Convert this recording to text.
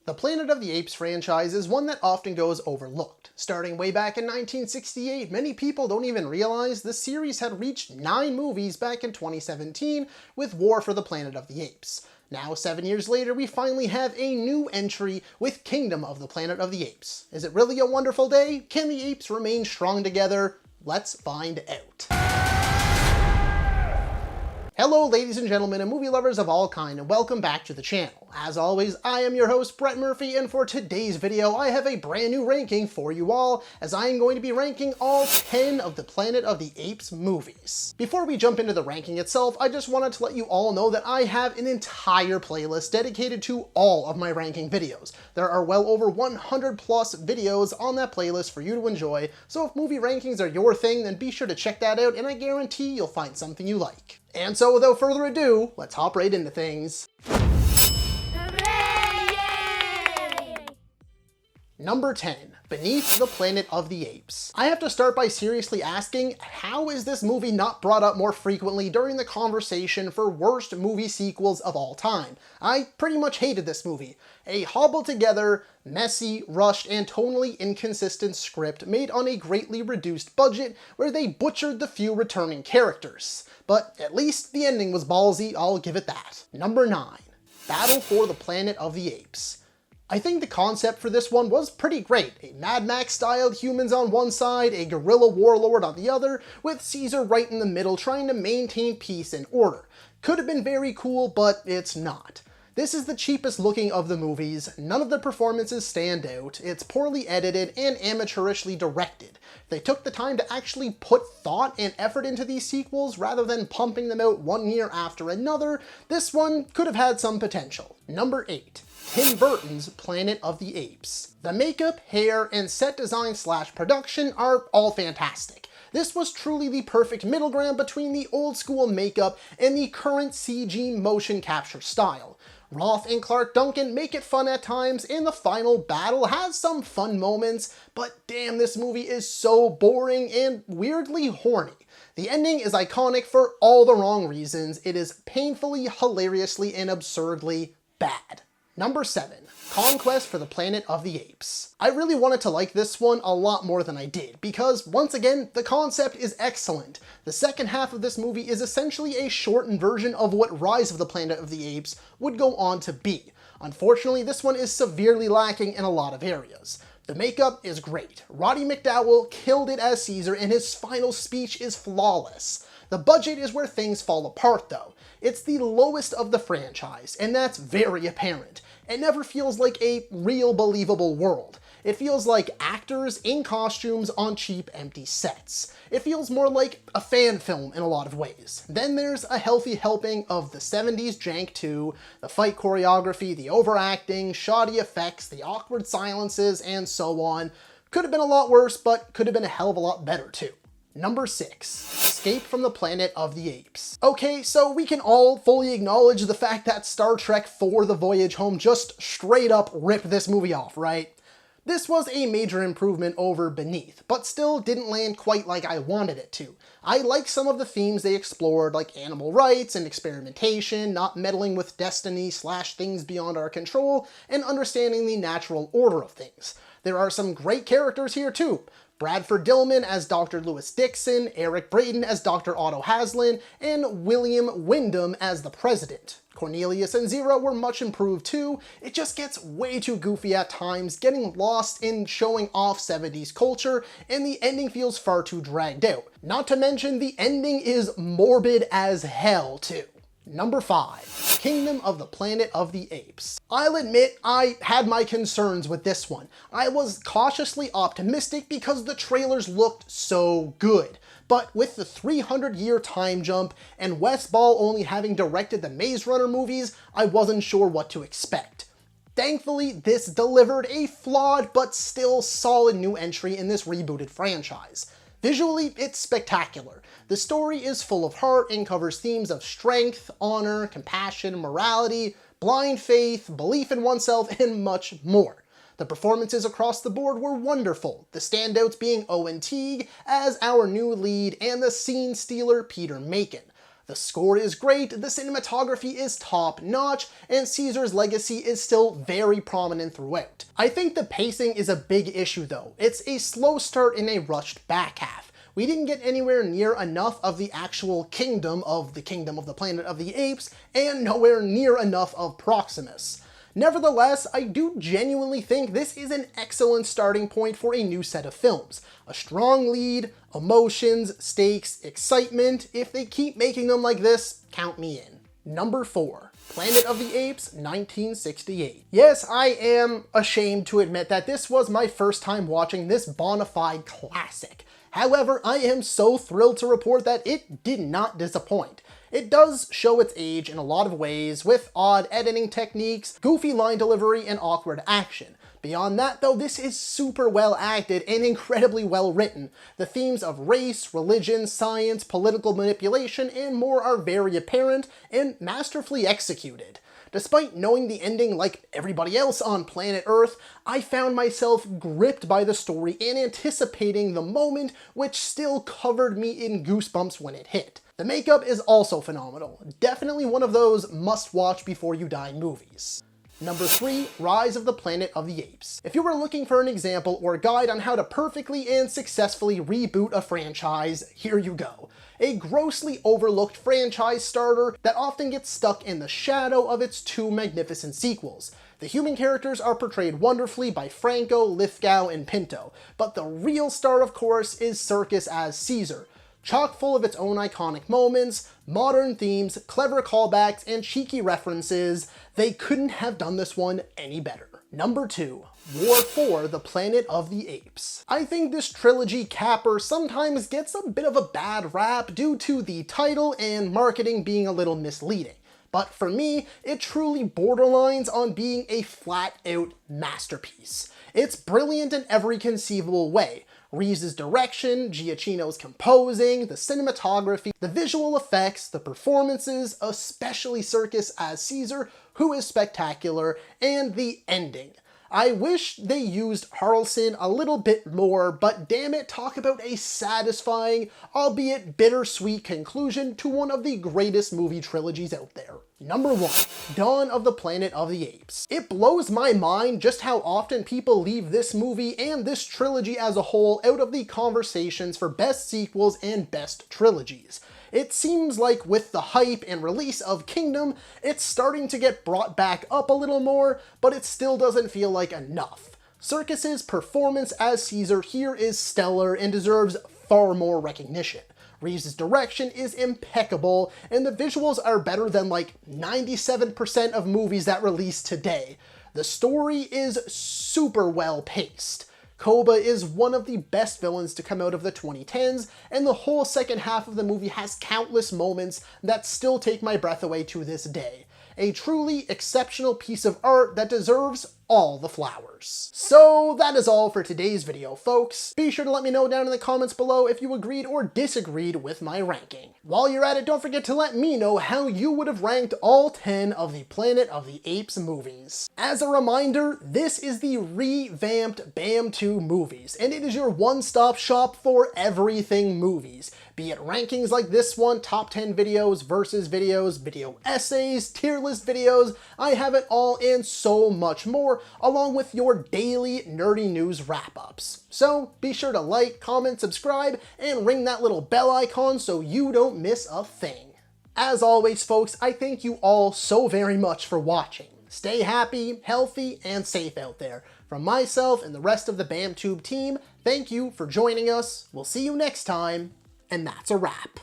The Planet of the Apes franchise is one that often goes overlooked. Starting way back in 1968, many people don't even realize the series had reached 9 movies back in 2017 with War for the Planet of the Apes. Now, 7 years later, we finally have a new entry with Kingdom of the Planet of the Apes. Is it really a wonderful day? Can the apes remain strong together? Let's find out. Hello ladies and gentlemen and movie lovers of all kind, and welcome back to the channel. As always, I am your host Brett Murphy, and for today's video I have a brand new ranking for you all, as I am going to be ranking all 10 of the Planet of the Apes movies. Before we jump into the ranking itself, I just wanted to let you all know that I have an entire playlist dedicated to all of my ranking videos. There are well over 100 plus videos on that playlist for you to enjoy, so if movie rankings are your thing, then be sure to check that out, and I guarantee you'll find something you like. And so without further ado, let's hop right into things. Hooray! Number 10, Beneath the Planet of the Apes. I have to start by seriously asking, how is this movie not brought up more frequently during the conversation for worst movie sequels of all time? I pretty much hated this movie. A hobbled together, messy, rushed, and tonally inconsistent script made on a greatly reduced budget where they butchered the few returning characters. But at least the ending was ballsy, I'll give it that. Number 9, Battle for the Planet of the Apes. I think the concept for this one was pretty great. A Mad Max-styled humans on one side, a guerrilla warlord on the other, with Caesar right in the middle trying to maintain peace and order. Could have been very cool, but it's not. This is the cheapest looking of the movies, none of the performances stand out, it's poorly edited and amateurishly directed. They took the time to actually put thought and effort into these sequels rather than pumping them out one year after another. This one could have had some potential. Number 8. Tim Burton's Planet of the Apes. The makeup, hair, and set design / production are all fantastic. This was truly the perfect middle ground between the old school makeup and the current CG motion capture style. Roth and Clark Duncan make it fun at times, and the final battle has some fun moments, but damn, this movie is so boring and weirdly horny. The ending is iconic for all the wrong reasons. It is painfully, hilariously, and absurdly bad. Number 7. Conquest for the Planet of the Apes. I really wanted to like this one a lot more than I did, because once again, the concept is excellent. The second half of this movie is essentially a shortened version of what Rise of the Planet of the Apes would go on to be. Unfortunately, this one is severely lacking in a lot of areas. The makeup is great. Roddy McDowall killed it as Caesar, and his final speech is flawless. The budget is where things fall apart though. It's the lowest of the franchise, and that's very apparent. It never feels like a real believable world. It feels like actors in costumes on cheap, empty sets. It feels more like a fan film in a lot of ways. Then there's a healthy helping of the 70s jank too, the fight choreography, the overacting, shoddy effects, the awkward silences, and so on. Could have been a lot worse, but could have been a hell of a lot better too. Number 6. Escape from the Planet of the Apes. Okay, so we can all fully acknowledge the fact that Star Trek IV: The Voyage Home just straight up ripped this movie off, right? This was a major improvement over Beneath, but still didn't land quite like I wanted it to. I like some of the themes they explored, like animal rights and experimentation, not meddling with destiny / things beyond our control, and understanding the natural order of things. There are some great characters here too. Bradford Dillman as Dr. Lewis Dixon, Eric Braeden as Dr. Otto Haslin, and William Wyndham as the President. Cornelius and Zira were much improved too. It just gets way too goofy at times, getting lost in showing off 70s culture, and the ending feels far too dragged out. Not to mention, the ending is morbid as hell too. Number 5. Kingdom of the Planet of the Apes. I'll admit I had my concerns with this one. I was cautiously optimistic because the trailers looked so good. But with the 300-year time jump and Wes Ball only having directed the Maze Runner movies, I wasn't sure what to expect. Thankfully, this delivered a flawed but still solid new entry in this rebooted franchise. Visually, it's spectacular. The story is full of heart and covers themes of strength, honor, compassion, morality, blind faith, belief in oneself, and much more. The performances across the board were wonderful, the standouts being Owen Teague as our new lead and the scene stealer Peter Macon. The score is great, the cinematography is top notch, and Caesar's legacy is still very prominent throughout. I think the pacing is a big issue though. It's a slow start and a rushed back half. We didn't get anywhere near enough of the actual kingdom of the Planet of the Apes, and nowhere near enough of Proximus. Nevertheless, I do genuinely think this is an excellent starting point for a new set of films. A strong lead, emotions, stakes, excitement. If they keep making them like this, count me in. Number 4. Planet of the Apes, 1968. Yes, I am ashamed to admit that this was my first time watching this bona fide classic. However, I am so thrilled to report that it did not disappoint. It does show its age in a lot of ways, with odd editing techniques, goofy line delivery, and awkward action. Beyond that though, this is super well acted and incredibly well written. The themes of race, religion, science, political manipulation, and more are very apparent and masterfully executed. Despite knowing the ending like everybody else on planet Earth, I found myself gripped by the story and anticipating the moment, which still covered me in goosebumps when it hit. The makeup is also phenomenal. Definitely one of those must-watch before you die movies. Number 3, Rise of the Planet of the Apes. If you were looking for an example or guide on how to perfectly and successfully reboot a franchise, here you go. A grossly overlooked franchise starter that often gets stuck in the shadow of its 2 magnificent sequels. The human characters are portrayed wonderfully by Franco, Lithgow, and Pinto, but the real star, of course, is Circus as Caesar. Chock full of its own iconic moments, modern themes, clever callbacks, and cheeky references, they couldn't have done this one any better. Number 2, War for the Planet of the Apes. I think this trilogy capper sometimes gets a bit of a bad rap due to the title and marketing being a little misleading. But for me, it truly borderlines on being a flat-out masterpiece. It's brilliant in every conceivable way. Reeves' direction, Giacchino's composing, the cinematography, the visual effects, the performances, especially Circus as Caesar, who is spectacular, and the ending. I wish they used Harrelson a little bit more, but damn it, talk about a satisfying, albeit bittersweet conclusion to one of the greatest movie trilogies out there. Number 1, Dawn of the Planet of the Apes. It blows my mind just how often people leave this movie and this trilogy as a whole out of the conversations for best sequels and best trilogies. It seems like with the hype and release of Kingdom, it's starting to get brought back up a little more, but it still doesn't feel like enough. Circus's performance as Caesar here is stellar and deserves far more recognition. Reeves' direction is impeccable, and the visuals are better than like 97% of movies that release today. The story is super well paced. Koba is one of the best villains to come out of the 2010s, and the whole second half of the movie has countless moments that still take my breath away to this day. A truly exceptional piece of art that deserves all the flowers. So that is all for today's video, folks. Be sure to let me know down in the comments below if you agreed or disagreed with my ranking. While you're at it, don't forget to let me know how you would have ranked all 10 of the Planet of the Apes movies. As a reminder, this is the revamped BAM 2 movies, and it is your one-stop shop for everything movies. Be it rankings like this one, top 10 videos, versus videos, video essays, tier list videos, I have it all and so much more, along with your daily nerdy news wrap-ups. So be sure to like, comment, subscribe, and ring that little bell icon so you don't miss a thing. As always, folks, I thank you all so very much for watching. Stay happy, healthy, and safe out there. From myself and the rest of the BAMTube team, thank you for joining us. We'll see you next time, and that's a wrap.